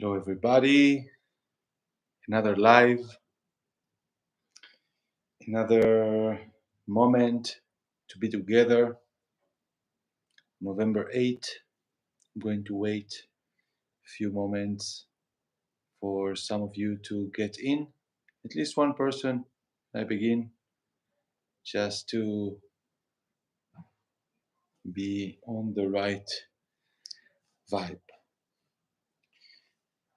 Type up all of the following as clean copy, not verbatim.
Hello, everybody. Another live, another moment to be together. November 8th. I'm going to wait a few moments for some of you to get in. At least one person. I begin just to be on the right vibe.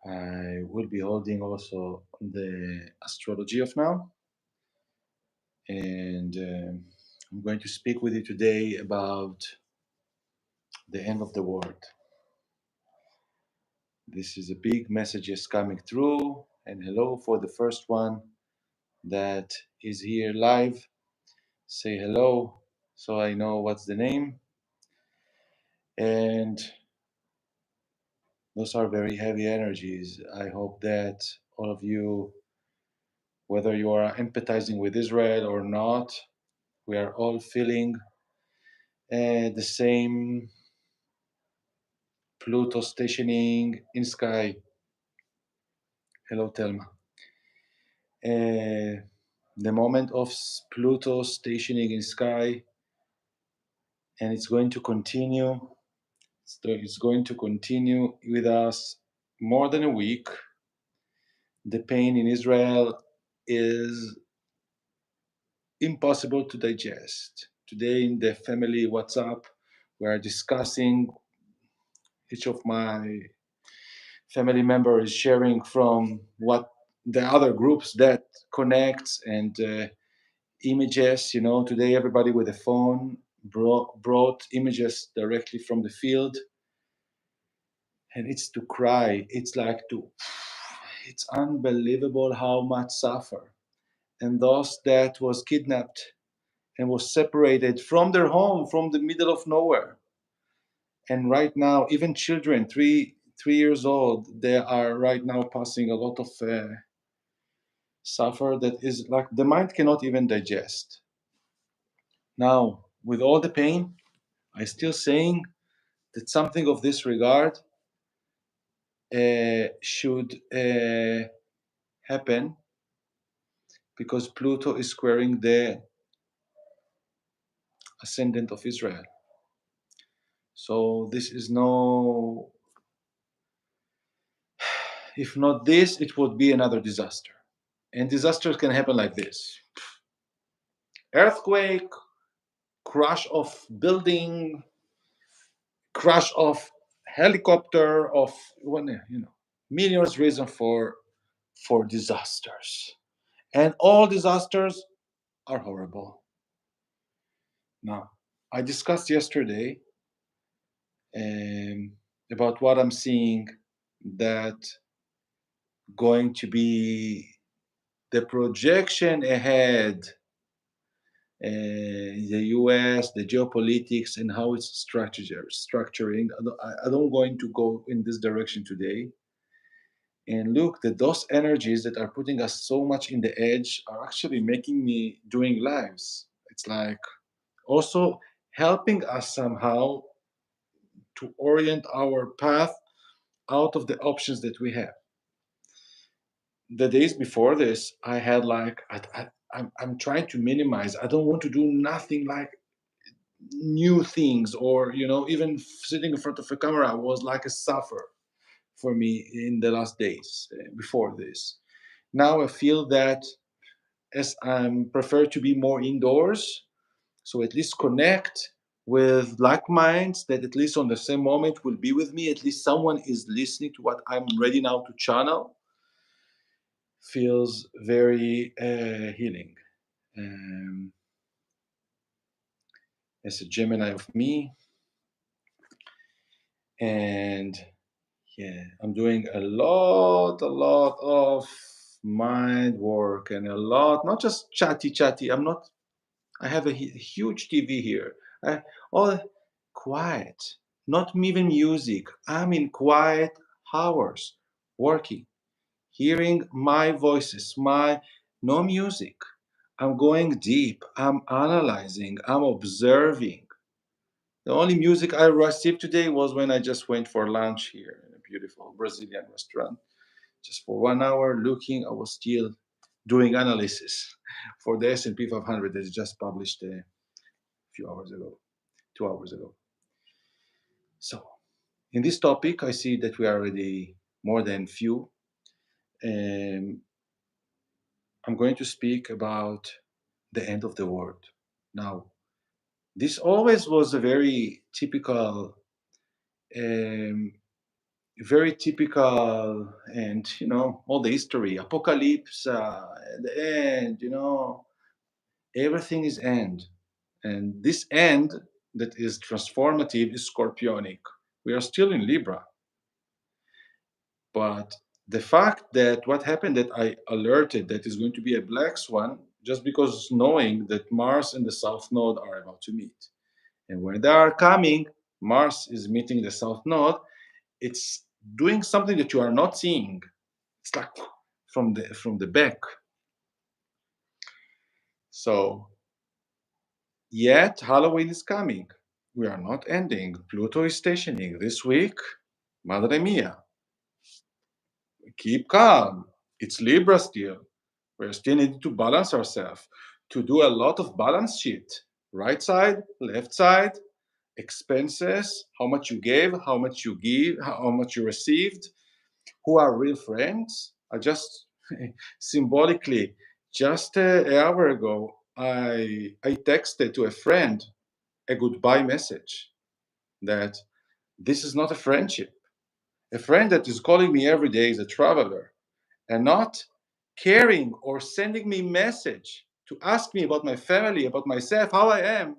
I will be holding also the astrology of now. And I'm going to speak with you today about the end of the world. This is a big messages coming through, and hello for the first one that is here live. Say hello so I know what's the name. And those are very heavy energies. I hope that all of you, whether you are empathizing with Israel or not, we are all feeling the same Pluto stationing in sky. Hello, Telma. The moment of Pluto stationing in sky, and it's going to continue. So it's going to continue with us more than a week. The pain in Israel is impossible to digest. Today in the family WhatsApp, we are discussing, each of my family member is sharing from what the other groups that connects and images. Today everybody with a phone brought images directly from the field, and it's to cry. It's unbelievable how much suffer. And those that was kidnapped and was separated from their home, from the middle of nowhere. And right now, even children, 3 years old, they are right now passing a lot of suffer that is like the mind cannot even digest. Now, with all the pain, I still saying that something of this regard should happen, because Pluto is squaring the ascendant of Israel. So this is no, if not this, it would be another disaster. And disasters can happen like this: earthquake, crash of building, crash of helicopter, of millions reason for disasters. And all disasters are horrible. Now, I discussed yesterday about what I'm seeing, that going to be the projection ahead, the US, the geopolitics, and how it's structuring. I don't going to go in this direction today. And look, that those energies that are putting us so much in the edge are actually making me doing lives. It's like also helping us somehow to orient our path out of the options that we have. The days before this, I had like I'm trying to minimize. I don't want to do nothing like new things, or even sitting in front of a camera was like a suffer for me in the last days before this. Now I feel that as I'm prefer to be more indoors, so at least connect with like minds that at least on the same moment will be with me. At least someone is listening to what I'm ready now to channel. Feels very healing. As a Gemini of me, and yeah, I'm doing a lot of mind work, and a lot, not just chatty. I have a huge TV here. All quiet, not even music. I'm in quiet hours, working, hearing my voices, no music. I'm going deep. I'm analyzing. I'm observing. The only music I received today was when I just went for lunch here. beautiful Brazilian restaurant. Just for 1 hour looking, I was still doing analysis for the S&P 500 that is just published a few hours ago, 2 hours ago. So in this topic, I see that we are already more than few. And I'm going to speak about the end of the world. Now, this always was a um, very typical, and all the history, apocalypse, the end, everything is end. And this end that is transformative is scorpionic. We are still in Libra. But the fact that what happened that I alerted that is going to be a black swan, just because knowing that Mars and the South Node are about to meet. And when they are coming, Mars is meeting the South Node, it's doing something that you are not seeing. It's like from the back. So yet Halloween is coming. We are not ending. Pluto is stationing this week. Madre mia. Keep calm. It's Libra still. We're still needing to balance ourselves, to do a lot of balance sheet. Right side, left side, expenses, how much you gave, how much you give, how much you received, who are real friends. I just symbolically, just an hour ago, I texted to a friend a goodbye message that this is not a friendship. A friend that is calling me every day is a traveler and not caring or sending me message to ask me about my family, about myself, how I am.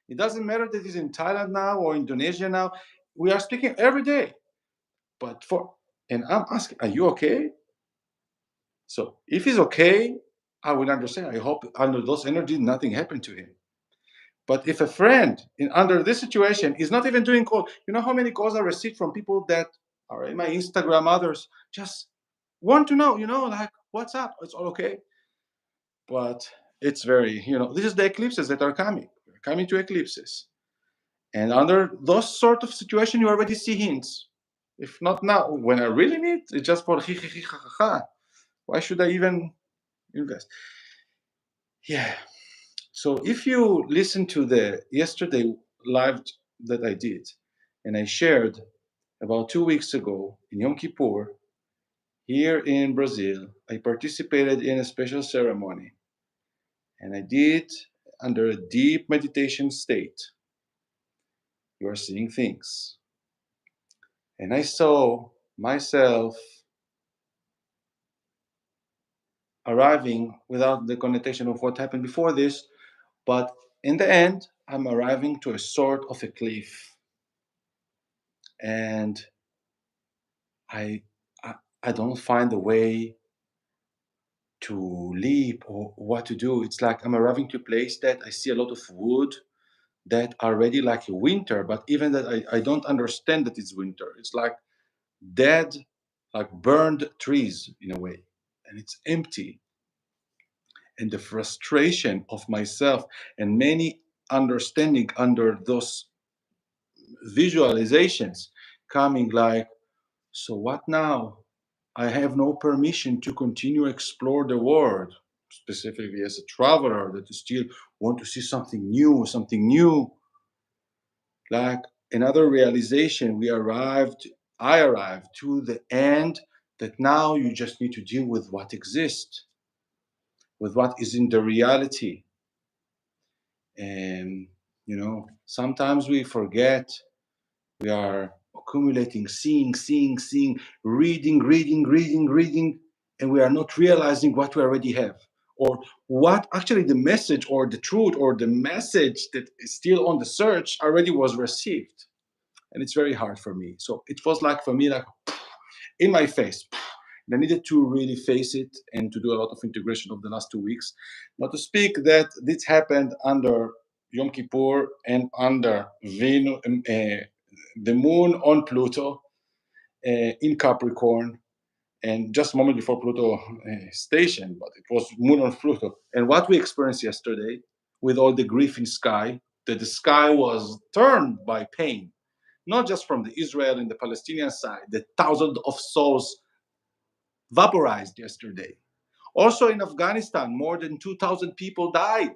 It doesn't matter that he's in Thailand now or Indonesia now. We are speaking every day. And I'm asking, are you okay? So if he's okay, I will understand. I hope under those energies nothing happened to him. But if a friend under this situation is not even doing calls, you know how many calls I received from people that are in my Instagram, others just want to know, like, what's up? It's all okay. But it's very, this is the eclipses that are coming. We're coming to eclipses. And under those sort of situation, you already see hints. If not now, when I really need, it's just for ha. Why should I even invest? Yeah. So if you listen to the yesterday live that I did, and I shared about 2 weeks ago in Yom Kippur, here in Brazil, I participated in a special ceremony, and I did under a deep meditation state. You are seeing things. And I saw myself arriving without the connotation of what happened before this, but in the end, I'm arriving to a sort of a cliff. And I, I don't find a way to leap or what to do. It's like I'm arriving to a place that I see a lot of wood that are ready like winter, but even that I don't understand that it's winter. It's like dead, like burned trees in a way, and it's empty. And the frustration of myself and many understanding under those visualizations coming like, so what now? I have no permission to continue explore the world, specifically as a traveler that still want to see something new, something new. Like another realization, I arrived to the end that now you just need to deal with what exists, with what is in the reality. And, sometimes we forget we are accumulating, seeing, reading, and we are not realizing what we already have. Or what actually the message or the truth or the message that is still on the search already was received. And it's very hard for me. So it was like for me, like in my face. And I needed to really face it and to do a lot of integration of the last 2 weeks. Not to speak that this happened under Yom Kippur and under Venus, the moon on Pluto in Capricorn, and just a moment before Pluto station, but it was moon on Pluto. And what we experienced yesterday with all the grief in sky, that the sky was turned by pain. not just from the Israel and the Palestinian side, the thousands of souls vaporized yesterday. Also in Afghanistan, more than 2,000 people died.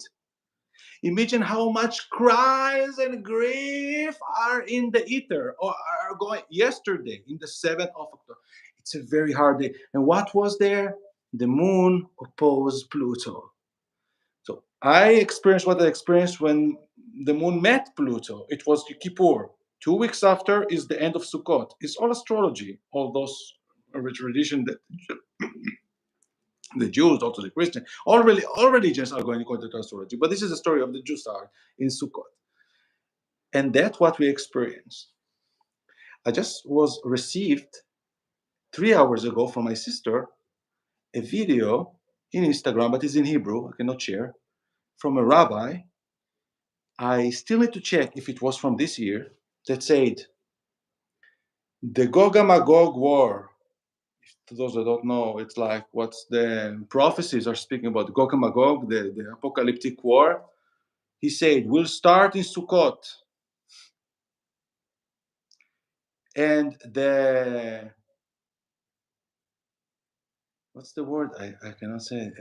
Imagine how much cries and grief are in the ether or are going yesterday in the 7th of October. It's a very hard day. And what was there? The moon opposed Pluto. So I experienced what I experienced when the moon met Pluto. It was Kippur. 2 weeks after is the end of Sukkot. It's all astrology, all those tradition that the Jews, also the Christians, all religions are going according to astrology. But this is the story of the Jews are in Sukkot. And that's what we experienced. I just was received 3 hours ago from my sister a video in Instagram, but it's in Hebrew, I cannot share, from a rabbi. I still need to check if it was from this year, that said, the Gog and Magog war. To those that don't know, it's like what's the prophecies are speaking about, Gog and Magog, the apocalyptic war. He said, will start in Sukkot. And what's the word? I cannot say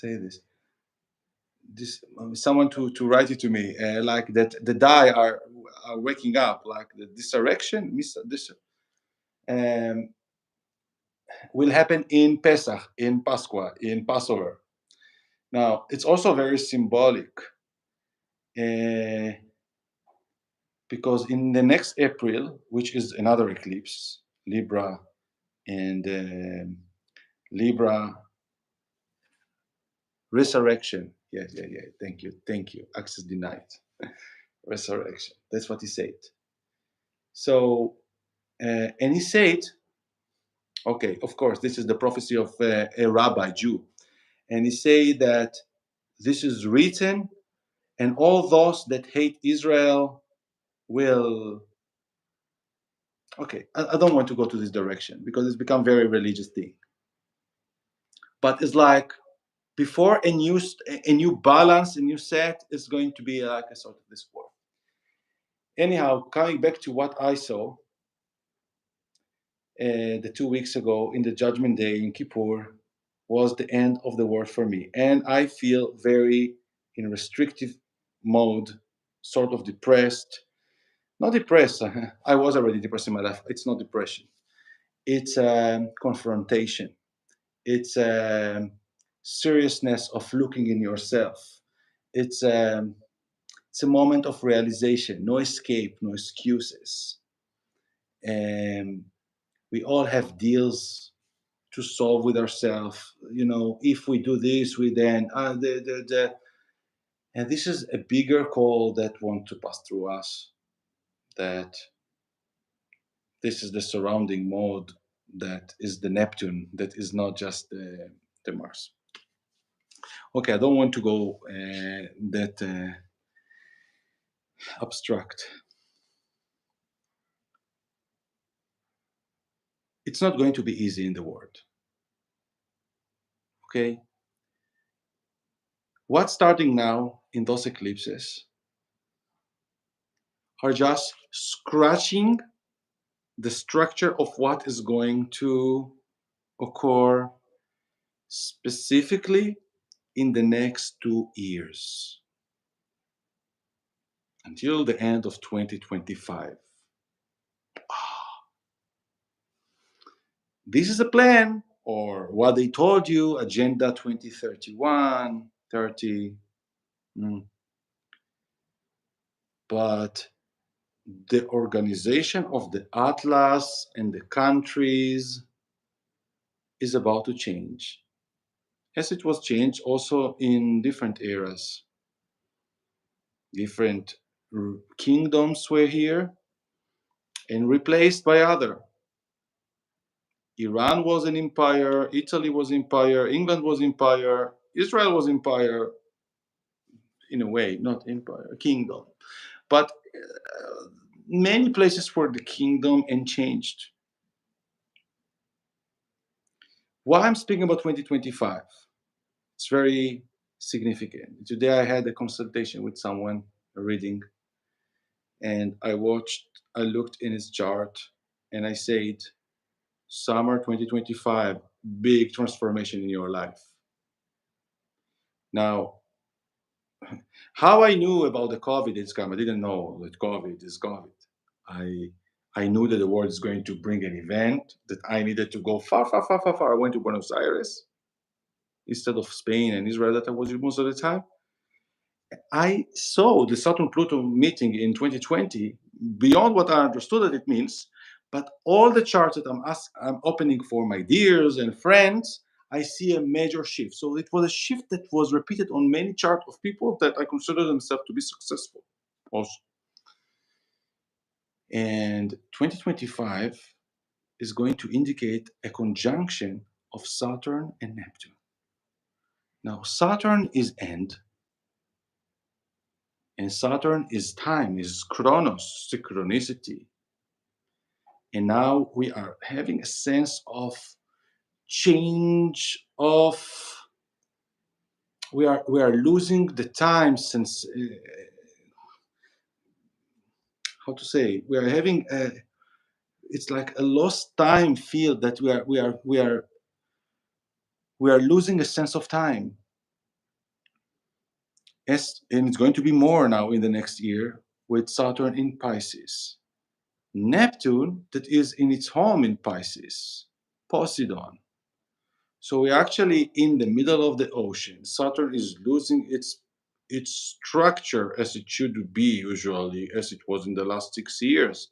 this. Someone to write it to me, like that the die are waking up, like the dissurrection, um, will happen in Pesach, in Pascha, in Passover. Now, it's also very symbolic uh, because in the next April, which is another eclipse, Libra and Libra resurrection. Yeah. Thank you. Access denied. Resurrection. That's what he said. So, and he said, okay, of course, this is the prophecy of a rabbi Jew, and he said that this is written, and all those that hate Israel will. Okay, I don't want to go to this direction because it's become very religious thing. But it's like before a new balance, a new set is going to be like a sort of this war. Anyhow, coming back to what I saw the 2 weeks ago in the Judgment Day in Kippur was the end of the world for me, and I feel very in restrictive mode, sort of depressed. Not depressed. I was already depressed in my life. It's not depression. It's confrontation. It's seriousness of looking in yourself. It's it's a moment of realization. No escape, no excuses. And we all have deals to solve with ourselves. If we do this, we then and this is a bigger call that want to pass through us. That this is the surrounding mode. That is the Neptune. That is not just the Mars. Okay, I don't want to go that abstract. It's not going to be easy in the world. Okay? What's starting now in those eclipses are just scratching the structure of what is going to occur specifically in the next 2 years until the end of 2025. This is a plan, or what they told you, Agenda 2031, 30. But the organization of the atlas and the countries is about to change, as it was changed also in different eras. Different kingdoms were here and replaced by other. Iran was an empire, Italy was empire, England was empire, Israel was empire, in a way, not empire, kingdom. But many places were the kingdom and changed. Why I'm speaking about 2025? It's very significant. Today I had a consultation with someone, a reading, And I looked in his chart, and I said, summer 2025, big transformation in your life. Now, how I knew about the COVID is coming, I didn't know that COVID is COVID. I I knew that the world is going to bring an event that I needed to go far, far, far, far, far. I went to Buenos Aires instead of Spain and Israel that I was in most of the time. I saw the Saturn Pluto meeting in 2020 beyond what I understood that it means. But all the charts that I'm opening for my dears and friends, I see a major shift. So it was a shift that was repeated on many charts of people that I consider themselves to be successful also. And 2025 is going to indicate a conjunction of Saturn and Neptune. Now, Saturn is end, and Saturn is time, is chronos, synchronicity. And now we are having a sense of change of we are losing the time since how to say we are having a it's like a lost time feel that we are losing a sense of time. And it's going to be more now in the next year with Saturn in Pisces. Neptune, that is in its home in Pisces, Poseidon. So we're actually in the middle of the ocean. Saturn is losing its structure as it should be usually, as it was in the last 6 years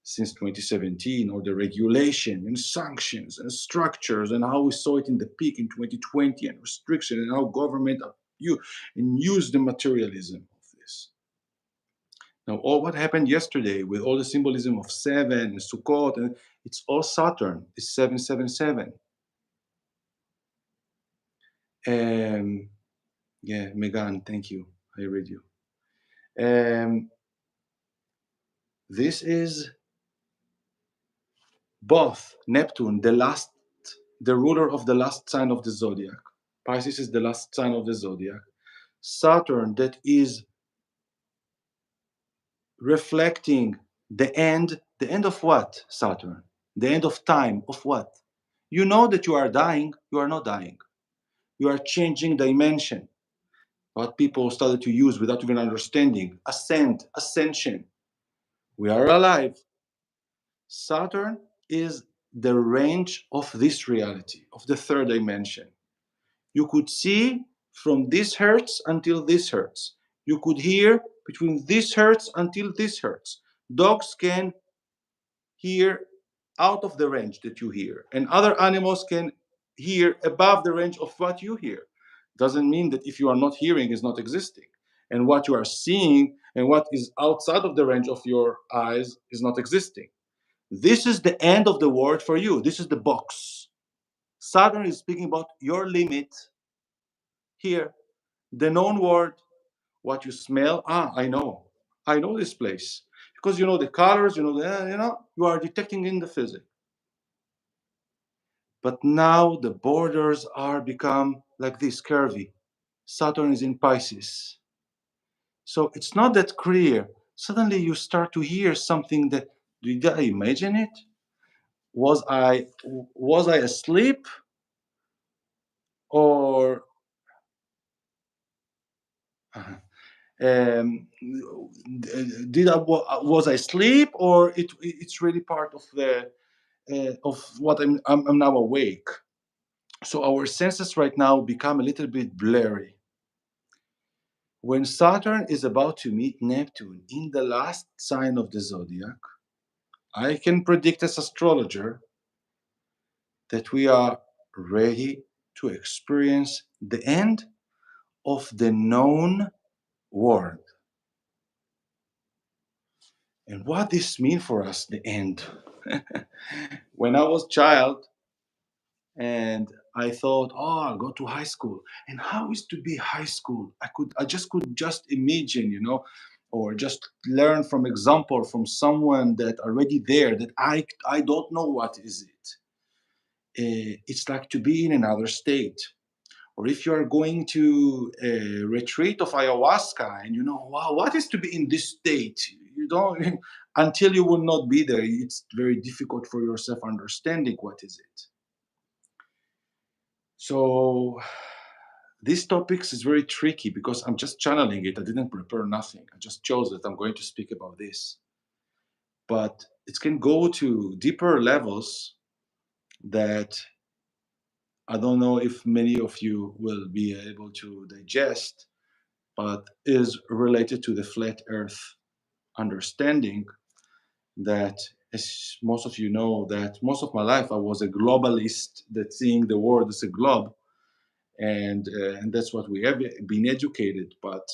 since 2017, or the regulation and sanctions and structures, and how we saw it in the peak in 2020, and restriction, and how government used the materialism of this. Now, all what happened yesterday with all the symbolism of seven and Sukkot, and it's all Saturn. It's 777. Yeah, Megan, thank you. I read you. This is both Neptune, the ruler of the last sign of the zodiac. Pisces is the last sign of the zodiac. Saturn, that is reflecting the end of what? Saturn, the end of time of what? You know that you are dying. You are not dying. You are changing dimension. What people started to use without even understanding. Ascension. We are alive. Saturn is the range of this reality, of the third dimension. You could see from this hertz until this hertz. You could hear between this hertz until this hertz. Dogs can hear out of the range that you hear, and other animals can hear above the range of what you hear. Doesn't mean that if you are not hearing is not existing, and what you are seeing and what is outside of the range of your eyes is not existing. This is the end of the world for you. This is the box. Saturn is speaking about your limit here, the known world, what you smell. I know this place because you know the colors, you are detecting in the physics. But now the borders are become like this, curvy. Saturn is in Pisces. So it's not that clear. Suddenly you start to hear something that, did I imagine it? Was I asleep? Or was I asleep, or it's really part of the of what I'm now awake. So our senses right now become a little bit blurry. When Saturn is about to meet Neptune in the last sign of the zodiac, I can predict as astrologer that we are ready to experience the end of the known world. And what this means for us, the end. When I was a child, and I thought, I'll go to high school. And how is to be high school? I just could imagine, or just learn from example from someone that already there, that I don't know what is it. It's like to be in another state. Or if you are going to a retreat of ayahuasca and you know, wow, what is to be in this state? You don't, until you will not be there, it's very difficult for yourself understanding what is it. So these topics is very tricky because I'm just channeling it. I didn't prepare nothing. I just chose that I'm going to speak about this. But it can go to deeper levels that I don't know if many of you will be able to digest, but is related to the flat earth understanding that, as most of you know, that most of my life I was a globalist, that seeing the world as a globe, and that's what we have been educated. But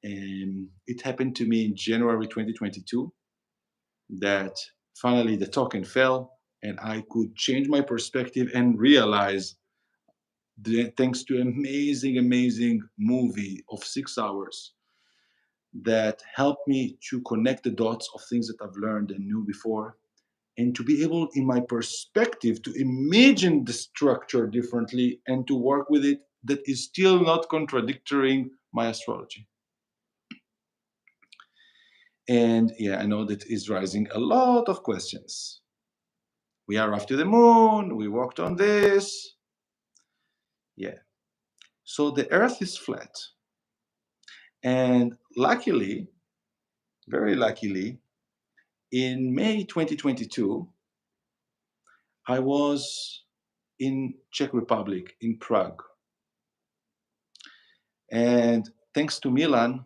it happened to me in January 2022 that finally the token fell and I could change my perspective and realize, thanks to amazing movie of 6 hours that helped me to connect the dots of things that I've learned and knew before, and to be able, in my perspective, to imagine the structure differently and to work with it that is still not contradicting my astrology. And yeah, I know that is raising a lot of questions. We are off to the moon, we walked on this. Yeah. So the earth is flat. And luckily, very luckily, in May 2022, I was in Czech Republic, in Prague. And thanks to Milan,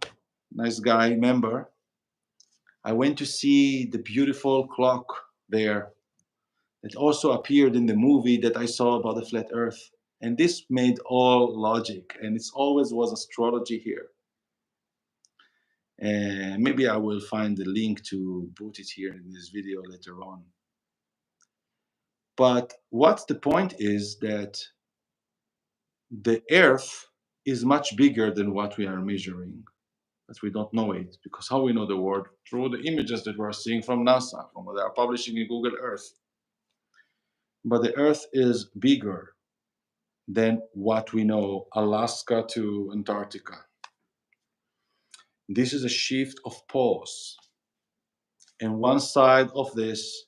nice guy, member, I went to see the beautiful clock there that also appeared in the movie that I saw about the flat earth. And this made all logic, and it's always was astrology here. And maybe I will find the link to put it here in this video later on. But what's the point is that the earth is much bigger than what we are measuring, but we don't know it, because how we know the world? Through the images that we're seeing from NASA, from what they are publishing in Google Earth. But the earth is bigger than what we know, Alaska to Antarctica. This is a shift of poles, and one side of this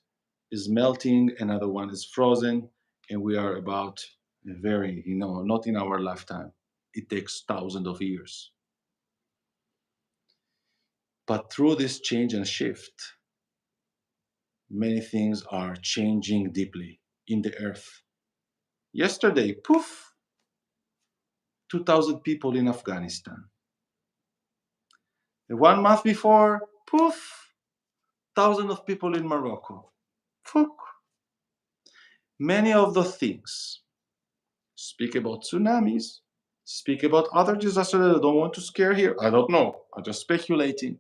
is melting, another one is frozen, and we are about a very, not in our lifetime. It takes thousands of years. But through this change and shift, many things are changing deeply in the earth. Yesterday, poof, 2,000 people in Afghanistan. And 1 month before, poof, thousands of people in Morocco. Poof. Many of the things speak about tsunamis, speak about other disasters that I don't want to scare here. I don't know. I'm just speculating.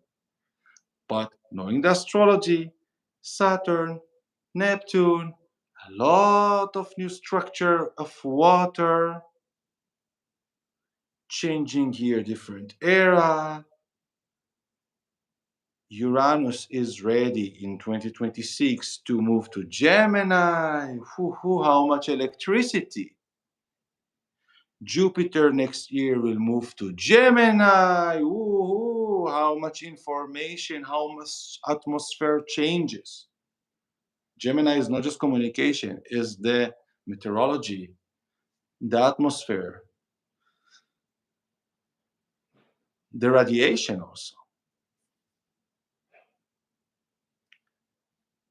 But knowing the astrology, Saturn, Neptune, a lot of new structure of water, changing here different era. Uranus is ready in 2026 to move to Gemini. How much electricity? Jupiter next year will move to Gemini. How much information, how much atmosphere changes. Gemini is not just communication, it's the meteorology, the atmosphere, the radiation also.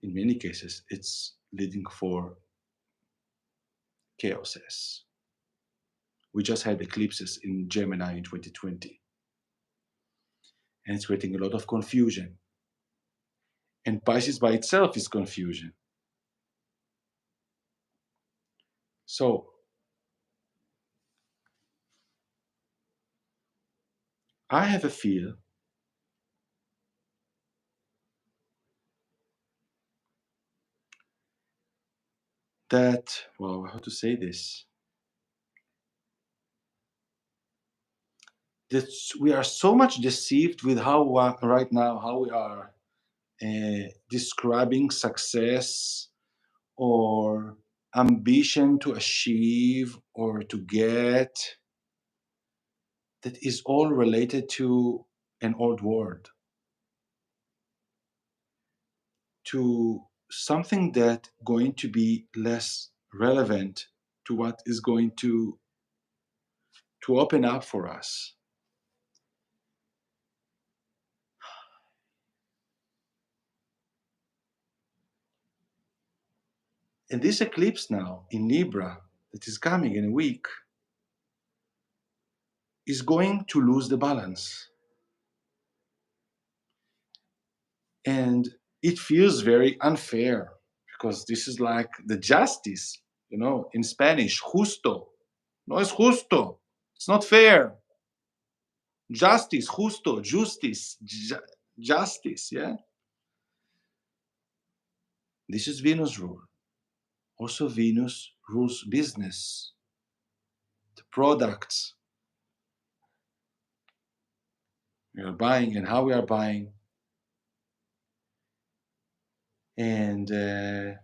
In many cases, it's leading for chaoses. We just had eclipses in Gemini in 2020. And it's creating a lot of confusion. And Pisces by itself is confusion. So I have a feel that, well, how to say this? That we are so much deceived with how right now, how we are describing success or ambition to achieve or to get. that is all related to an old world, to something that going to be less relevant to what is going to open up for us. And this eclipse now in Libra that is coming in a week is going to lose the balance. And it feels very unfair because this is like the justice, in Spanish, justo. No es justo. It's not fair. Justice, justo, justice, justice, yeah? This is Venus rule. Also, Venus rules business, the products we are buying and how we are buying. And the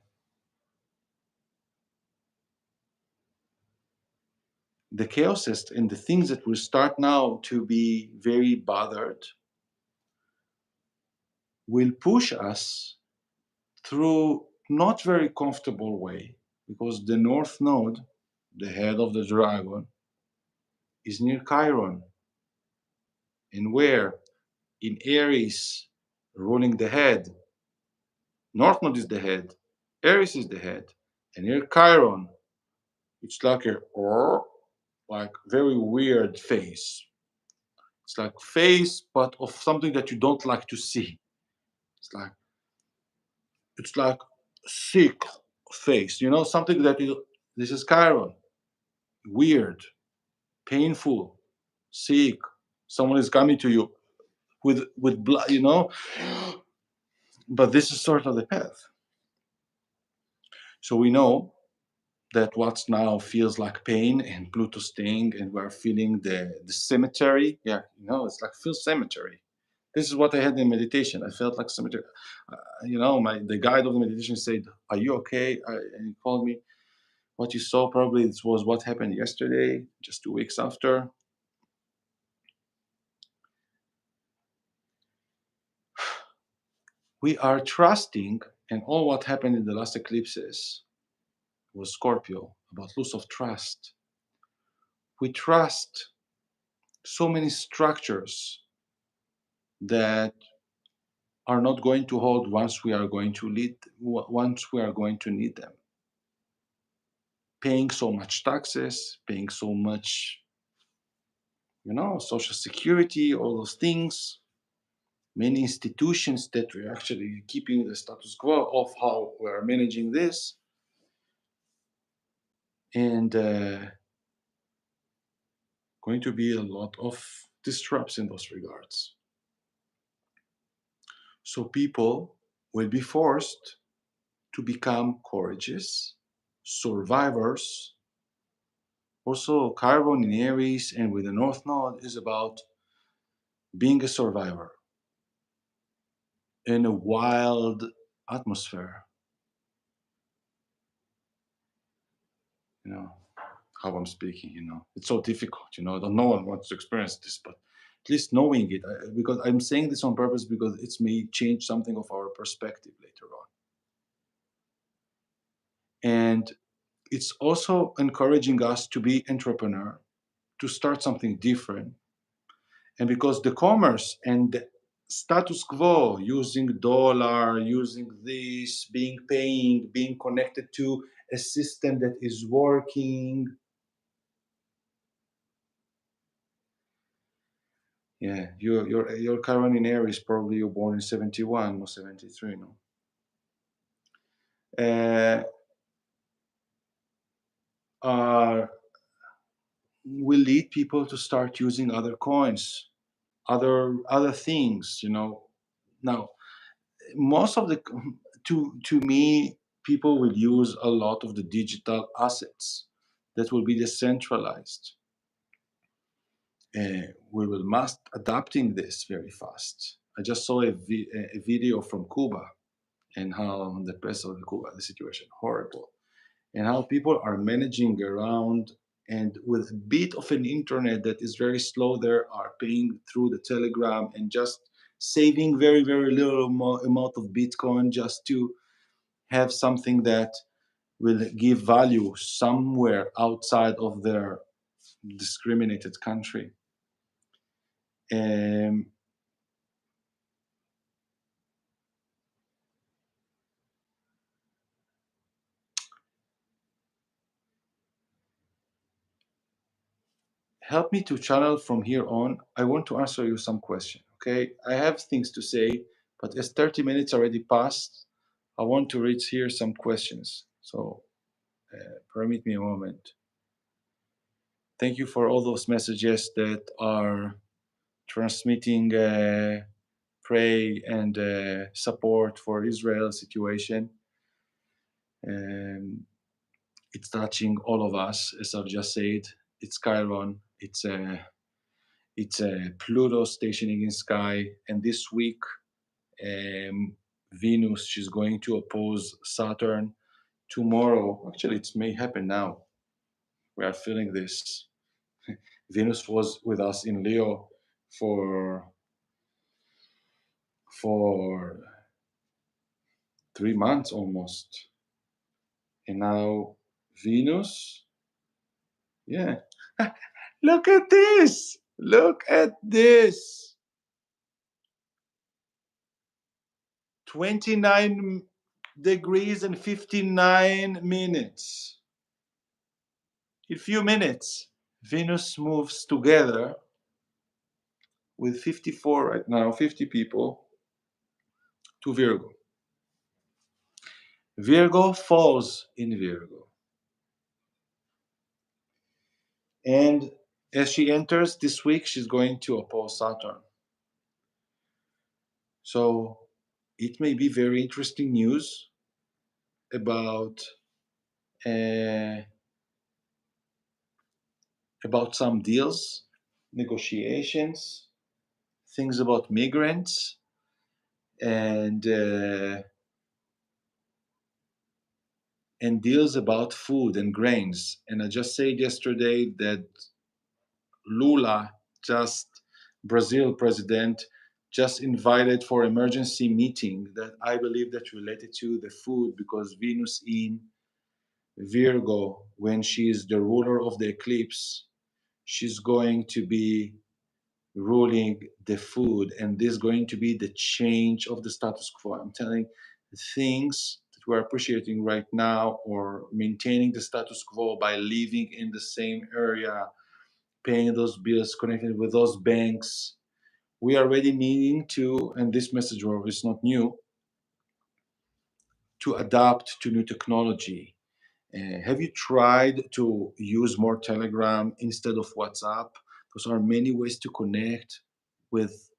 chaoses and the things that will start now to be very bothered will push us through not very comfortable way, because the north node, the head of the dragon, is near Chiron, and where in Aries, ruling the head, north node is the head, Aries is the head, and near Chiron, it's like a like very weird face. It's like face, but of something that you don't like to see. It's like sick face, something that you. This is Chiron, weird, painful, sick. Someone is coming to you with blood, But this is sort of the path. So we know that what's now feels like pain and Pluto sting, and we're feeling the cemetery. Yeah, it's like feel cemetery. This is what I had in meditation. I felt like cemetery. The guide of the meditation said, "Are you okay?" And he called me. What you saw probably was what happened yesterday, just 2 weeks after. We are trusting, and all what happened in the last eclipses was Scorpio, about loss of trust. We trust so many structures that are not going to hold once we are going to need them. Paying so much taxes, paying so much, social security, all those things. Many institutions that we're actually keeping the status quo of how we're managing this. And going to be a lot of disrupts in those regards. So people will be forced to become courageous survivors. Also, Chiron in Aries and with the North Node is about being a survivor in a wild atmosphere. You know how I'm speaking. It's so difficult. No one wants to experience this, but at least knowing it, because I'm saying this on purpose because it may change something of our perspective later on. And it's also encouraging us to be entrepreneur, to start something different. And because the commerce and the status quo, using dollar, using this, being connected to a system that is working. Yeah, your Chiron in Aries, probably you're born in 71 or 73, no? Uh, will lead people to start using other coins, other things. Now, most of the to me, people will use a lot of the digital assets that will be decentralized. We will must adapting this very fast. I just saw a video from Cuba and how the press of Cuba, the situation horrible, and how people are managing around and with a bit of an internet that is very slow, they are paying through the Telegram and just saving very, very little amount of Bitcoin just to have something that will give value somewhere outside of their discriminated country. Um, Help me to channel from here on. I want to answer you some question. Okay, I have things to say, but as 30 minutes already passed, I want to read here some questions. So permit me a moment. Thank you for all those messages that are transmitting pray and support for Israel situation. Um, it's touching all of us, as I've just said. It's Chiron. It's a Pluto stationing in sky, and this week um, Venus, she's going to oppose Saturn. Tomorrow, actually, it may happen now. We are feeling this. Venus was with us in Leo for for 3 months almost, and now Venus, yeah. Look at this! Look at this! 29 degrees and 59 minutes. In few minutes, Venus moves together with 54 right now, 50 people, to Virgo. Virgo falls in Virgo. And as she enters this week, she's going to oppose Saturn. So it may be very interesting news about uh, some deals, negotiations, things about migrants, and and deals about food and grains. And I just said yesterday that Lula, just Brazil president, just invited for emergency meeting that I believe that related to the food, because Venus in Virgo, when she is the ruler of the eclipse, she's going to be ruling the food, and this is going to be the change of the status quo. I'm telling things that we're appreciating right now, or maintaining the status quo by living in the same area, paying those bills, connected with those banks. We are already needing to, and this message is not new, to adapt to new technology. Have you tried to use more Telegram instead of WhatsApp? Those are many ways to connect with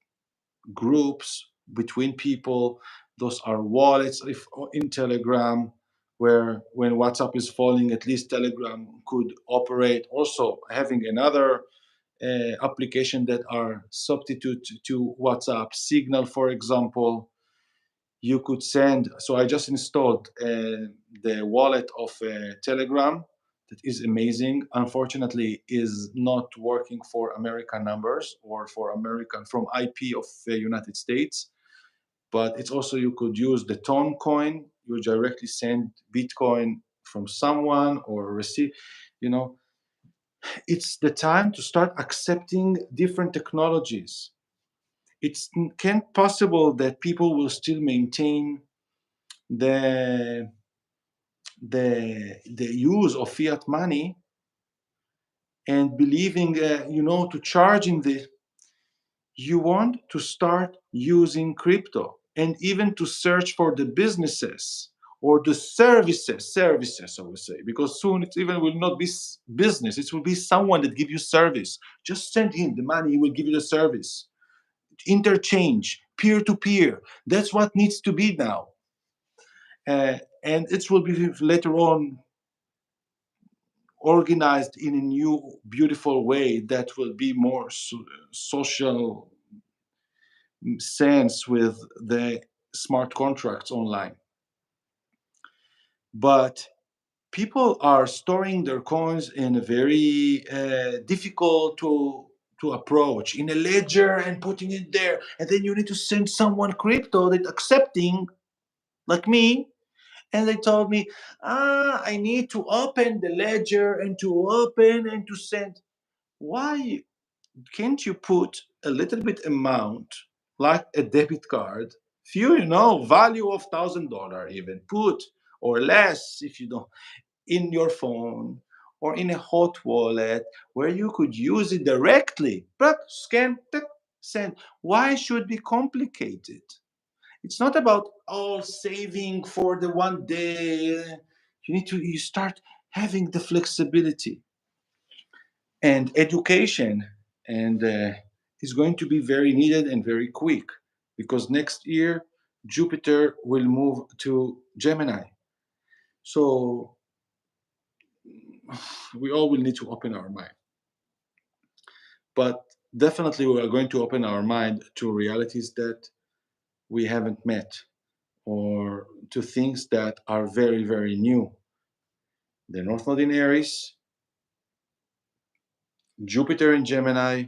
groups between people. Those are wallets if in Telegram, where when WhatsApp is falling, at least Telegram could operate. Also having another application that are substitute to WhatsApp, Signal, for example. You could send. So I just installed the wallet of Telegram. That is amazing. Unfortunately, is not working for American numbers or for American from IP of the United States. But it's also, you could use the Tone coin. You directly send Bitcoin from someone or receive. You know, it's the time to start accepting different technologies. It's can't possible that people will still maintain the the use of fiat money and believing to charging the. You want to start using crypto, and even to search for the businesses or the services, I would say, because soon it even will not be business, it will be someone that give you service. Just send him the money, he will give you the service. Interchange, peer to peer, that's what needs to be now. And it will be later on organized in a new, beautiful way that will be more social sense with the smart contracts online. But people are storing their coins in a very difficult to approach in a ledger and putting it there, and then you need to send someone crypto that accepting, like me. And they told me, I need to open the ledger and to open and to send. Why can't you put a little bit amount, like a debit card, few, value of $1,000 even, put, or less if you don't, in your phone or in a hot wallet where you could use it directly, but scan, send. Why should be complicated? It's not about all saving for the one day. You start having the flexibility and education, and is going to be very needed and very quick, because next year Jupiter will move to Gemini. So we all will need to open our mind, but definitely we are going to open our mind to realities that we haven't met, or to things that are very, very new. The North Node in Aries, Jupiter in Gemini,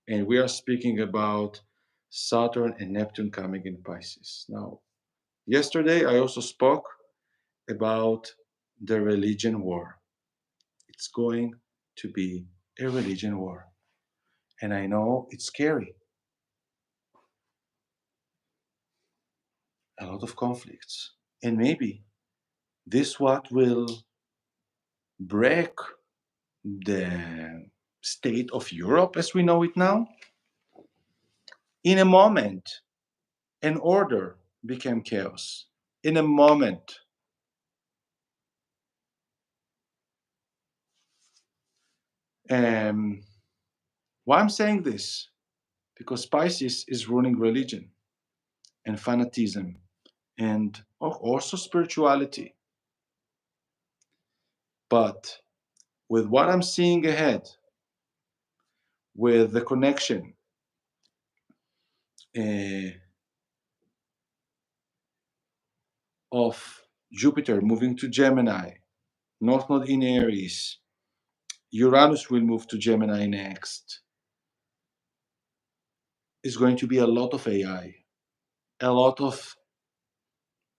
and we are speaking about Saturn and Neptune coming in Pisces. Now, yesterday I also spoke about the religion war. It's going to be a religion war. And I know it's scary. A lot of conflicts. And maybe this what will break the state of Europe as we know it now. In a moment, an order became chaos. In a moment. Why I'm saying this? Because Pisces is ruling religion and fanatism and also spirituality. But with what I'm seeing ahead, with the connection uh, of Jupiter moving to Gemini, North Node in Aries, Uranus will move to Gemini next, is going to be a lot of AI, a lot of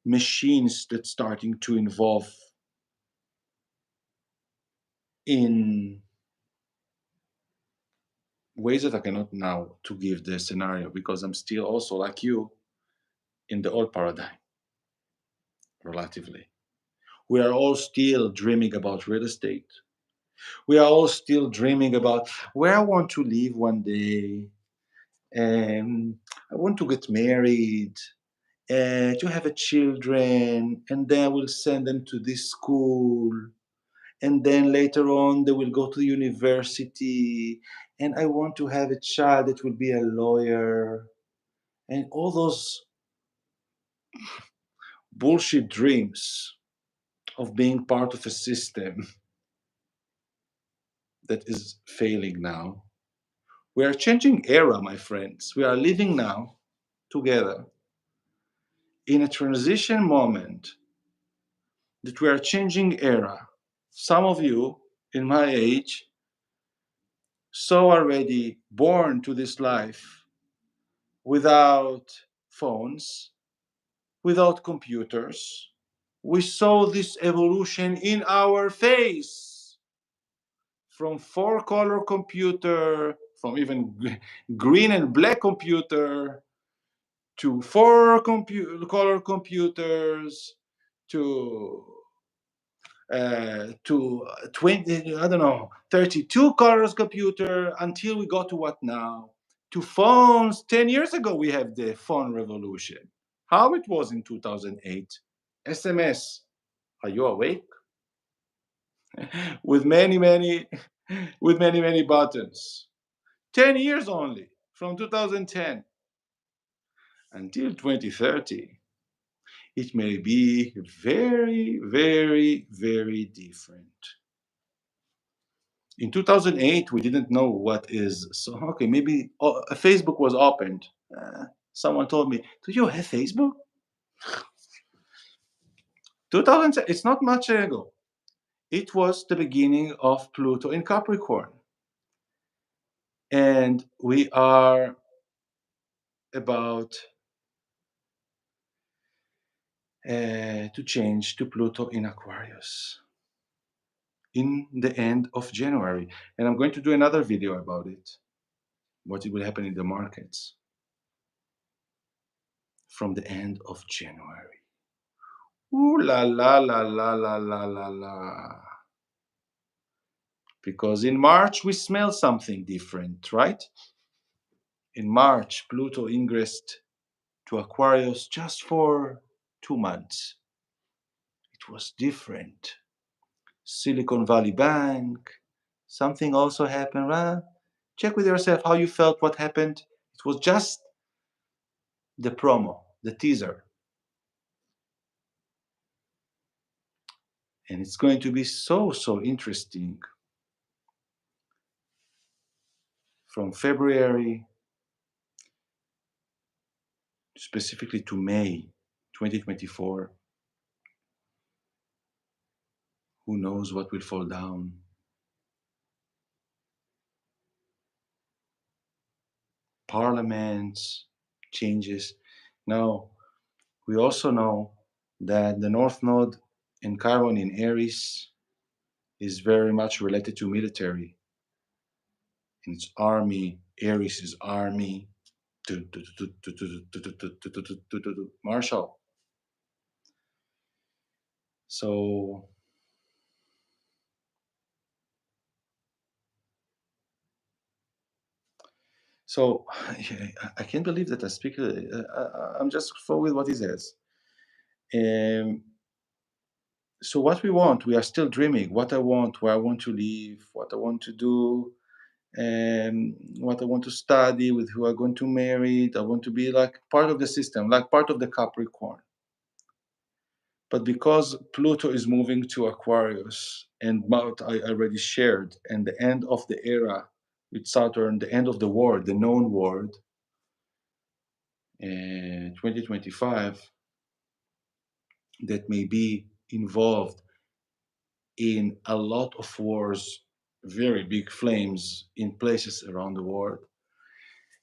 machines that's starting to involve in ways that I cannot now to give the scenario, because I'm still also like you in the old paradigm, relatively. We are all still dreaming about real estate. We are all still dreaming about where I want to live one day. And I want to get married, to have a children, and then I will send them to this school. And then later on, they will go to university. And I want to have a child that will be a lawyer. And all those bullshit dreams of being part of a system that is failing now. We are changing era, my friends. We are living now together in a transition moment that we are changing era. Some of you in my age so already born to this life without phones, without computers. We saw this evolution in our face, from four-color computer, from even green and black computer, to color computers, to 20, I don't know, 32 colors computer, until we got to what now? To phones. 10 years ago, we have the phone revolution. How it was in 2008? SMS. Are you awake? With many buttons. 10 years only, from 2010 until 2030. It may be very different. In 2008, we didn't know what is. So, okay, maybe Facebook was opened. Someone told me, do you have Facebook? 2000, it's not much ago. it was the beginning of Pluto in Capricorn. And we are about to change to Pluto in Aquarius in the end of January. And I'm going to do another video about it, what will happen in the markets from the end of January. Ooh la la la la la la la la. Because in March we smell something different, right? In March, Pluto ingressed to Aquarius just for 2 months. It was different. Silicon Valley Bank, something also happened. Well, check with yourself how you felt, what happened. It was just the promo, the teaser. And it's going to be so interesting from February specifically to May 2024. Who knows what will fall down? Parliaments, changes. Now, we also know that the North Node in Chiron in Aries is very much related to military. And it's army. Aries is army. Marshall. So I can't believe that I speak. I'm just full with what he says. So what we want, we are still dreaming. What I want, where I want to live, what I want to do, what I want to study, with who I'm going to marry. I want to be like part of the system, like part of the Capricorn. But because Pluto is moving to Aquarius, and I already shared, and the end of the era with Saturn, the end of the world, the known world, 2025, that may be involved in a lot of wars, very big flames in places around the world.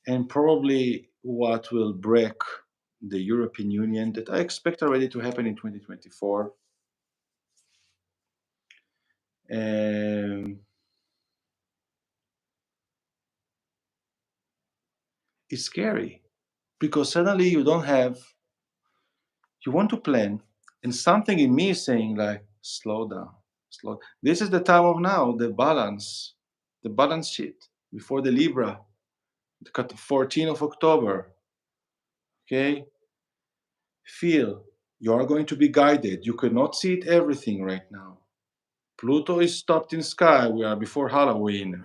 And probably what will break the European Union, that I expect already to happen in 2024. It's scary because suddenly you don't have, you want to plan, and something in me is saying like, slow down, slow. This is the time of now, the balance sheet before the Libra, the 14th of October. Okay, feel you are going to be guided. You cannot see it everything right now. Pluto is stopped in sky. We are before Halloween.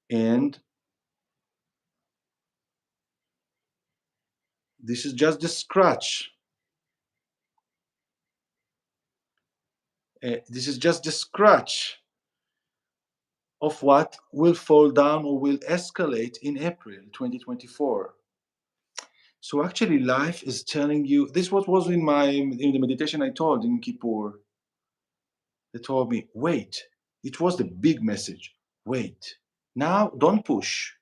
And this is just the scratch. This is just the scratch of what will fall down or will escalate in April 2024. So actually, life is telling you. This what was in the meditation I told in Kippur. They told me, wait. It was the big message. Wait. Now, don't push.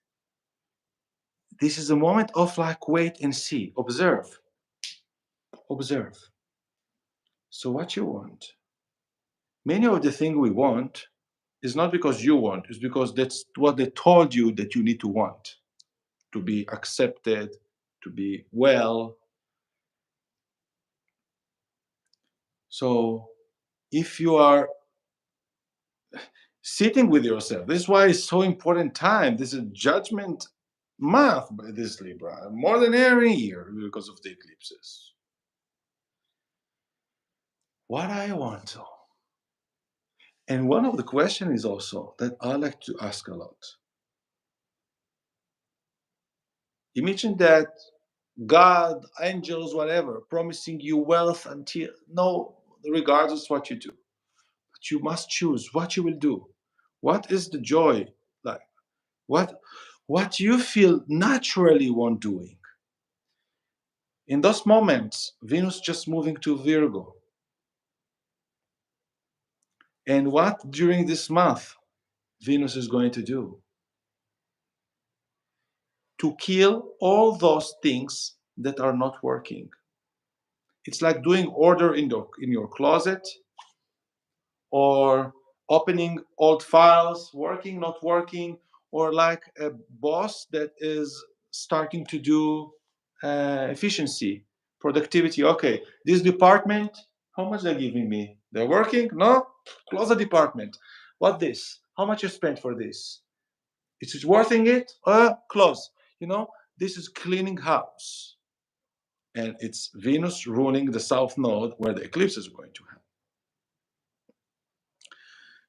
This is a moment of like wait and see, observe. So what you want? Many of the things we want is not because you want, it's because that's what they told you that you need to want, to be accepted, to be well. So if you are sitting with yourself, this is why it's so important time. This is judgment month by this Libra, more than every year because of the eclipses. What I want to. And one of the questions is also that I like to ask a lot. Imagine that God, angels, whatever, promising you wealth until no, regardless what you do. But you must choose what you will do. What is the joy like? What you feel naturally want doing. In those moments, Venus just moving to Virgo. And what during this month Venus is going to do? To kill all those things that are not working. It's like doing order in your closet, or opening old files, working, not working, or like a boss that is starting to do efficiency, productivity. Okay, this department, how much they're giving me? They're working? No? Close the department. What this? How much you spent for this? Is it worthing it? Close. You know, this is cleaning house. And it's Venus ruling the south node where the eclipse is going to happen.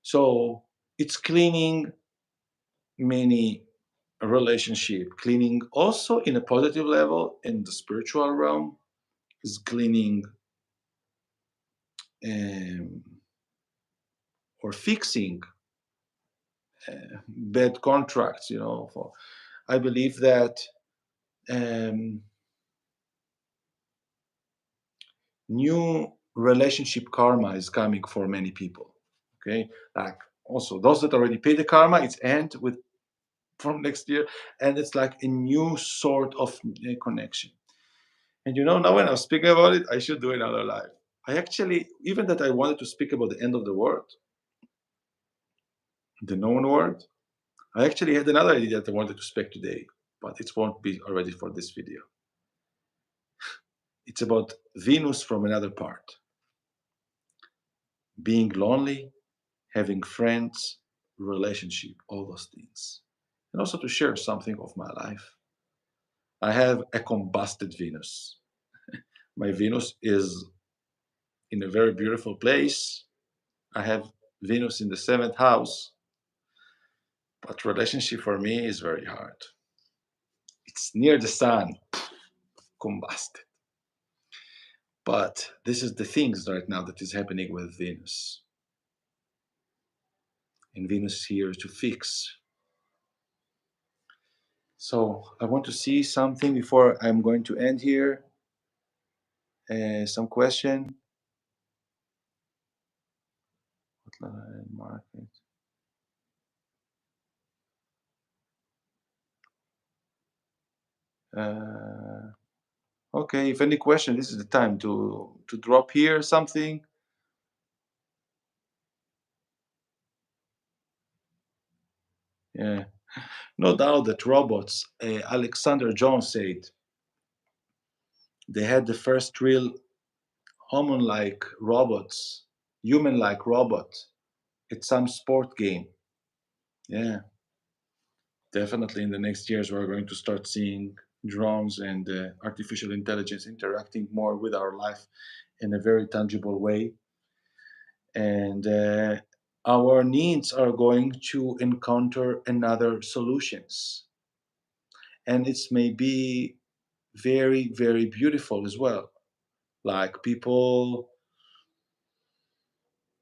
So it's cleaning many relationship, cleaning also in a positive level in the spiritual realm, is cleaning um, or fixing bad contracts. I believe that um, new relationship karma is coming for many people. Okay, like also those that already paid the karma, it's end with from next year, and it's like a new sort of connection. And now when I'm speaking about it, I should do another live. I actually, even that I wanted to speak about the end of the world, the known world, I actually had another idea that I wanted to speak today, but it won't be already for this video. It's about Venus from another part. Being lonely, having friends, relationship, all those things. And also to share something of my life. I have a combusted Venus. My Venus is in a very beautiful place. I have Venus in the seventh house, but relationship for me is very hard. It's near the sun, combusted. But this is the things right now that is happening with Venus. And Venus is here to fix. So I want to see something before I'm going to end here. Some question. Market. Okay, if any question, this is the time to drop here something. Yeah, no doubt that robots. Alexander Jones said they had the first real human-like robots, human-like robot at some sport game. Yeah, definitely in the next years we're going to start seeing drones and artificial intelligence interacting more with our life in a very tangible way. And our needs are going to encounter another solutions. And it's maybe very, very beautiful as well. Like people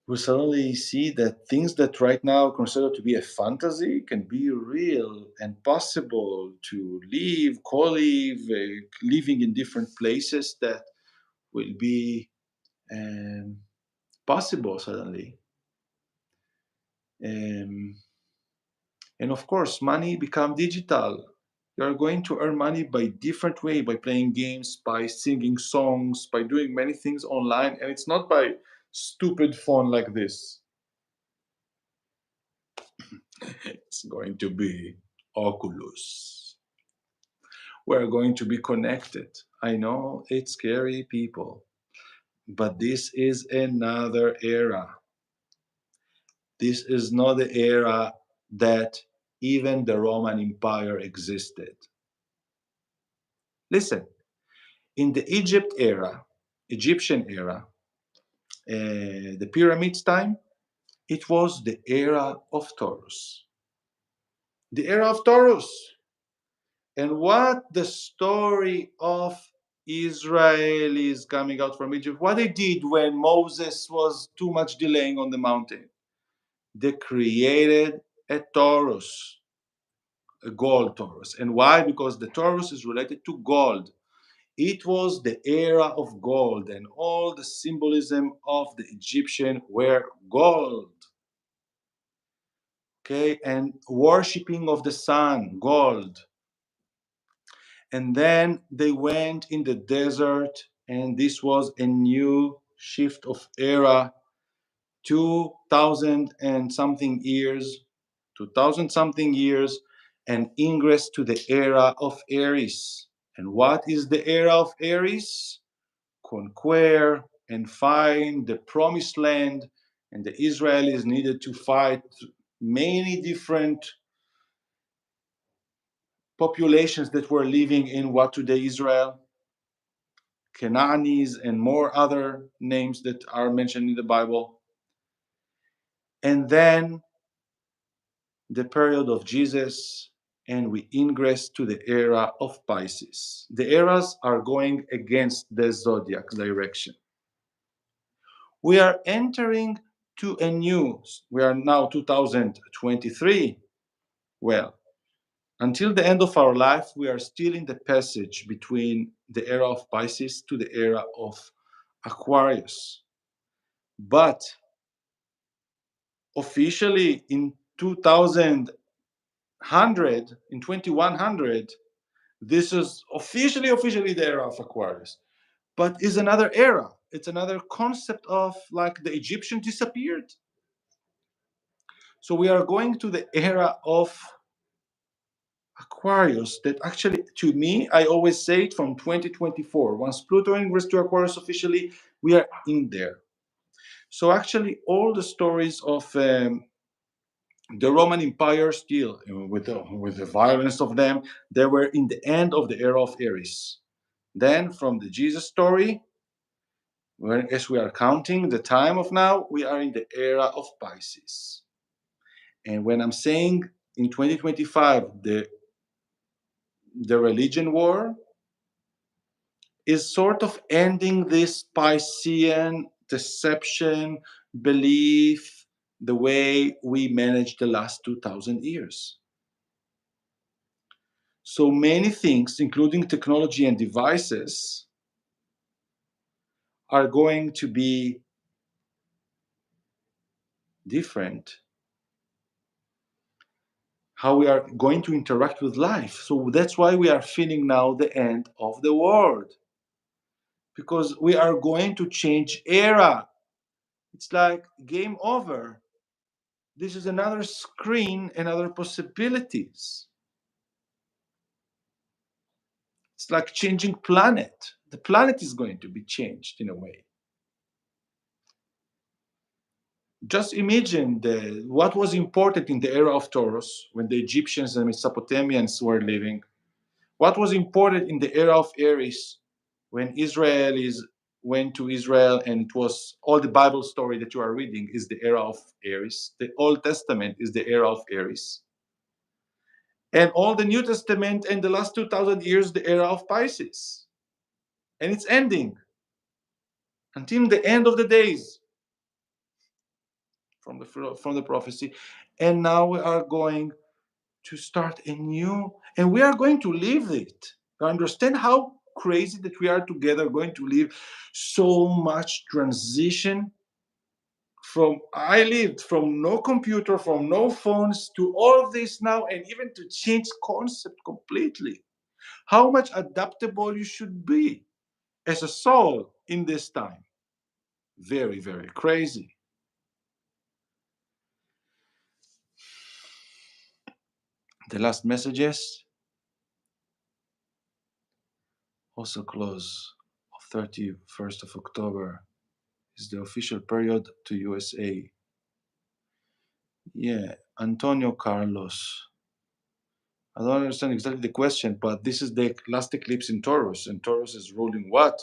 we suddenly see that things that right now considered to be a fantasy can be real and possible to live, co-live, living in different places that will be um, possible suddenly. Um, and of course, money become digital. You are going to earn money by different way, by playing games, by singing songs, by doing many things online, and it's not by stupid phone like this. It's going to be Oculus. We're going to be connected. I know it's scary, people, but this is another era. This is not the era that even the Roman Empire existed. Listen, in the Egyptian era, the pyramids time, it was the era of Taurus. The era of Taurus. And what the story of Israelis coming out from Egypt, what they did when Moses was too much delaying on the mountain, they created a Taurus, a gold Taurus. And why? Because the Taurus is related to gold. It was the era of gold, and all the symbolism of the Egyptian were gold. okay, and worshipping of the sun, gold. And then they went in the desert, and this was a new shift of era, 2000 and something years, 2000 something years, and ingress to the era of Aries. And what is the era of Aries? Conquer and find the promised land, and the Israelis needed to fight many different populations that were living in what today Israel, Canaanites, and more other names that are mentioned in the Bible. And then the period of Jesus, and we ingress to the era of Pisces. The eras are going against the zodiac direction. We are entering to a new, we are now 2023. Well, until the end of our life, we are still in the passage between the era of Pisces to the era of Aquarius. But officially in 2100, in 2100, this is officially the era of Aquarius, but is another era. It's another concept of like the Egyptian disappeared. So we are going to the era of Aquarius that actually, to me, I always say it from 2024. Once Pluto ingress to Aquarius officially, we are in there. So actually, all the stories of the Roman Empire still, with the violence of them, they were in the end of the era of Aries. Then from the Jesus story, as we are counting the time of now, we are in the era of Pisces. And when I'm saying in 2025, the religion war is sort of ending this Piscean deception, belief, the way we managed the last 2000 years. So many things, including technology and devices, are going to be different. How we are going to interact with life. So that's why we are feeling now the end of the world. Because we are going to change era. It's like game over. This is another screen, another possibilities. It's like changing planet. The planet is going to be changed in a way. Just imagine what was important in the era of Taurus when the Egyptians and Mesopotamians were living. What was important in the era of Aries when Israelis went to Israel, and it was all the Bible story that you are reading is the era of Aries. The Old Testament is the era of Aries. And all the New Testament and the last 2000 years, the era of Pisces. And it's ending until the end of the days from the prophecy. And now we are going to start a new, and we are going to live it. You understand how crazy that we are together going to live so much transition from I lived from no computer, from no phones to all of this now, and even to change concept completely. How much adaptable you should be as a soul in this time. Very, very crazy. The last messages also close of 31st of October is the official period to USA. Yeah, Antonio Carlos. I don't understand exactly the question, but this is the last eclipse in Taurus, and Taurus is ruling what?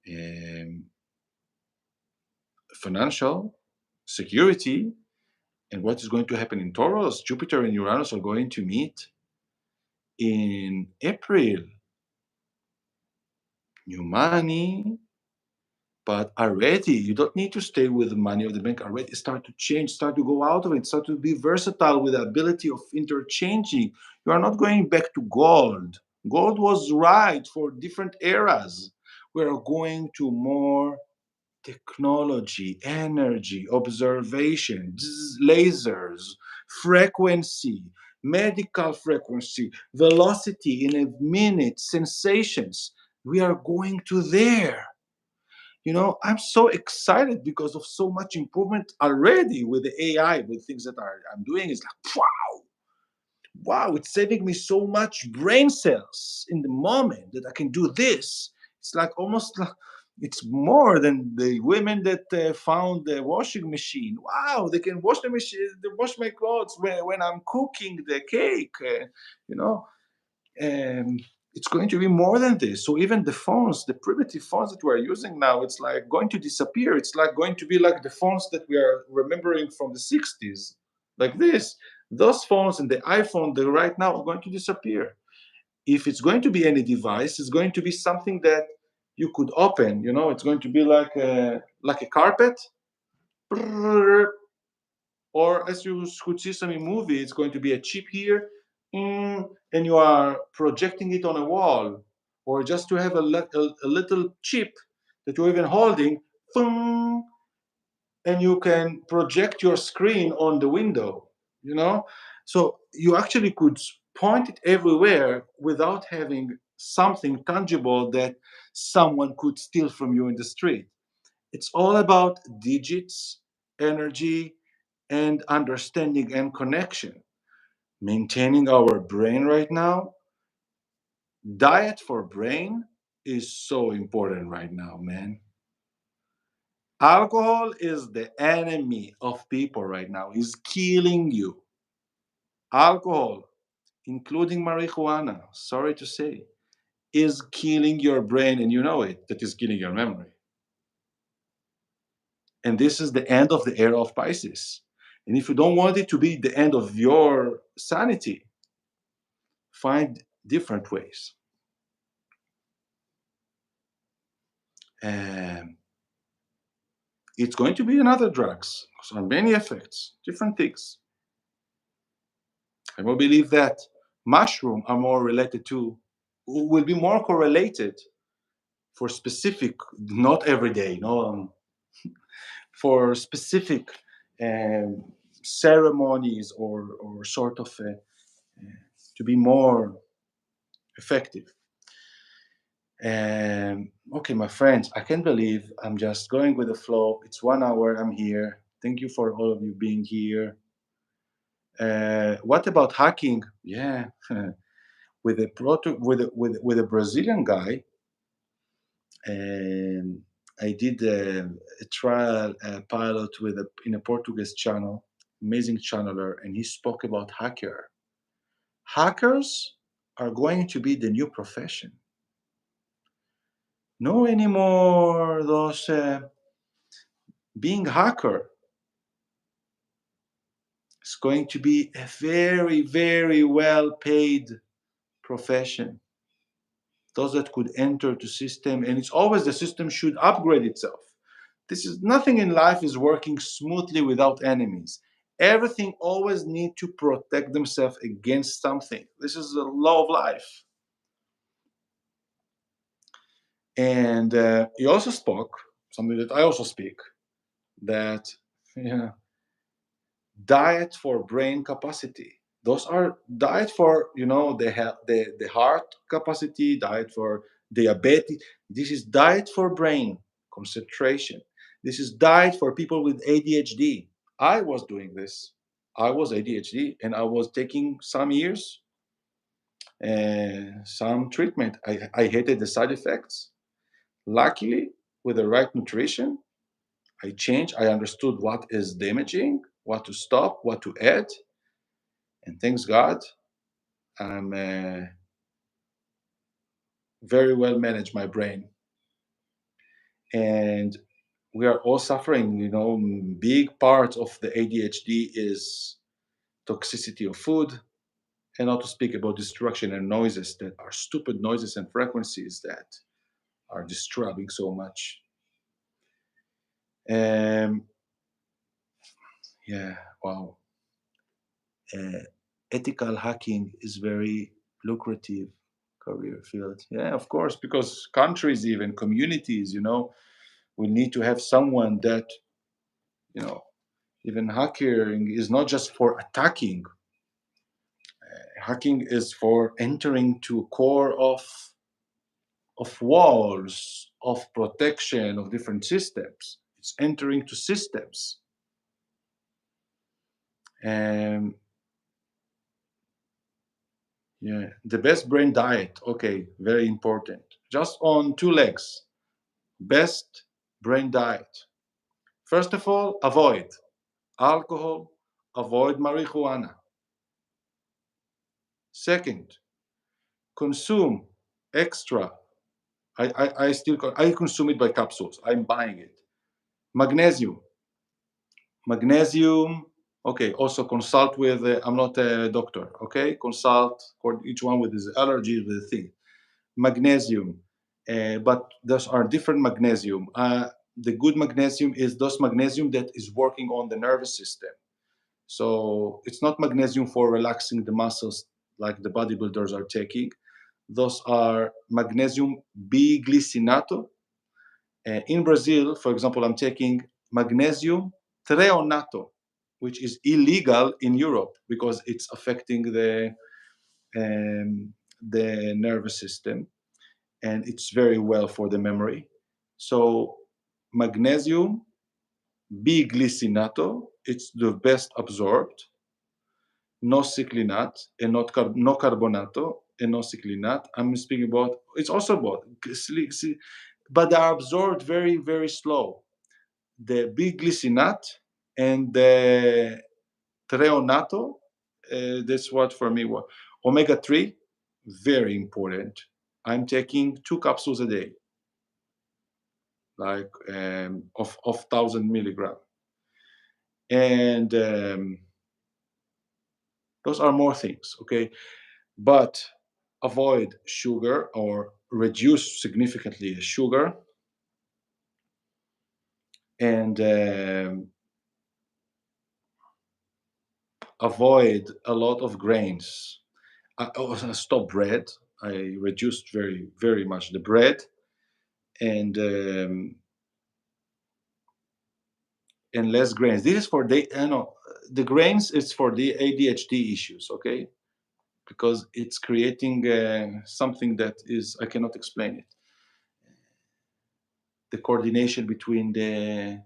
Um, Financial, security, and what is going to happen in Taurus? Jupiter and Uranus are going to meet in April. New money, but already you don't need to stay with the money of the bank. Already start to change, start to go out of it, start to be versatile with the ability of interchanging. You are not going back to gold. Gold was right for different eras. We are going to more technology, energy, observation, lasers, frequency, medical frequency, velocity in a minute, sensations. We are going to there. I'm so excited because of so much improvement already with the AI, with things that I'm doing. It's like, wow, it's saving me so much brain cells in the moment that I can do this. It's like almost like it's more than the women that found the washing machine. Wow, they can wash the machine, they wash my clothes when I'm cooking the cake. You know, um, it's going to be more than this. So even the phones, the primitive phones that we're using now, it's like going to disappear. It's like going to be like the phones that we are remembering from the 60s, like this. Those phones and the iPhone, they right now are going to disappear. If it's going to be any device, it's going to be something that you could open. It's going to be like a carpet, or as you could see some in movie, it's going to be a chip here, and you are projecting it on a wall, or just to have a little chip that you're even holding, and you can project your screen on the window. So you actually could point it everywhere without having something tangible that someone could steal from you in the street. It's all about digits, energy, and understanding and connection. Maintaining our brain right now, diet for brain is so important right now, man. Alcohol is the enemy of people right now. It's killing you. Alcohol, including marijuana, sorry to say, is killing your brain, and you know it, that is killing your memory. And this is the end of the era of Pisces. And if you don't want it to be the end of your sanity, find different ways. Um, it's going to be another drugs, so many effects, different things. I will believe that mushroom are more related to, will be more correlated for specific, not every day, for specific um, ceremonies, or sort of to be more effective. Okay, my friends, I can't believe I'm just going with the flow. It's 1 hour. I'm here. Thank you for all of you being here. What about hacking? Yeah, with a Brazilian guy, and I did a trial pilot in a Portuguese channel, amazing channeler, and he spoke about hacker. Hackers are going to be the new profession. No anymore those being hacker. It's going to be a very, very well paid profession. Those that could enter the system, and it's always the system should upgrade itself. This is nothing in life is working smoothly without enemies. Everything always need to protect themselves against something. This is the law of life. And he also spoke something that I also speak, that yeah, diet for brain capacity. Those are diet for the heart capacity, diet for diabetes. This is diet for brain concentration. This is diet for people with ADHD. I was doing this. I was ADHD, and I was taking some years and some treatment. I hated the side effects. Luckily, with the right nutrition, I changed. I understood what is damaging, what to stop, what to add, and thanks God, I'm very well managed my brain. And we are all suffering. Big part of the ADHD is toxicity of food, and not to speak about destruction and noises that are stupid noises and frequencies that are disturbing so much. Um, yeah, wow. Uh, Ethical hacking is very lucrative career field. Yeah, of course, because countries, even communities, We need to have someone that, even hacking is not just for attacking. Hacking is for entering to core of walls of protection of different systems. It's entering to systems. And yeah, the best brain diet. Okay, very important. Just on two legs. Best brain diet. First of all, avoid alcohol, avoid marijuana. Second, consume extra. I consume it by capsules. I'm buying it. Magnesium. Magnesium. Okay. Also consult with. I'm not a doctor. Okay. Consult for each one with his allergy, with the thing. Magnesium. But those are different magnesium. The good magnesium is those magnesium that is working on the nervous system. So it's not magnesium for relaxing the muscles like the bodybuilders are taking. Those are magnesium biglycinato. In Brazil, for example, I'm taking magnesium treonato, which is illegal in Europe because it's affecting the nervous system, and it's very well for the memory. So magnesium biglycinato, it's the best absorbed. No cyclinate and no carbonato and no cyclinate. I'm speaking about, it's also about, but they are absorbed very, very slow. The biglycinate and the treonato, that's what for me was. Omega-3, very important. I'm taking 2 capsules a day, like of 1,000 milligram. And those are more things, okay? But avoid sugar or reduce significantly sugar, and avoid a lot of grains. I stop bread. I reduced very, very much the bread, and less grains. This is for the grains is for the ADHD issues, okay? Because it's creating something that is, I cannot explain it. The coordination between the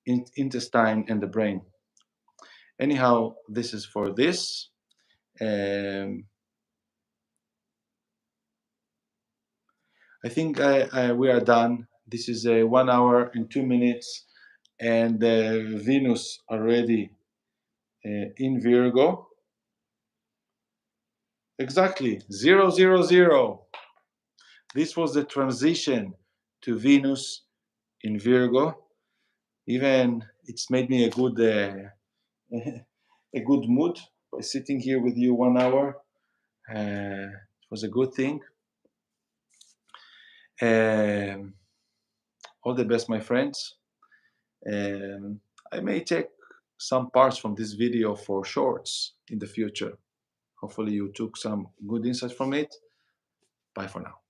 intestine and the brain. Anyhow, this is for this. I think we are done. This is 1 hour and 2 minutes, and Venus already in Virgo. Exactly, 000. This was the transition to Venus in Virgo. Even it's made me a good a good mood by sitting here with you 1 hour. It was a good thing. All the best, my friends. I may take some parts from this video for shorts in the future. Hopefully you took some good insights from it. Bye for now.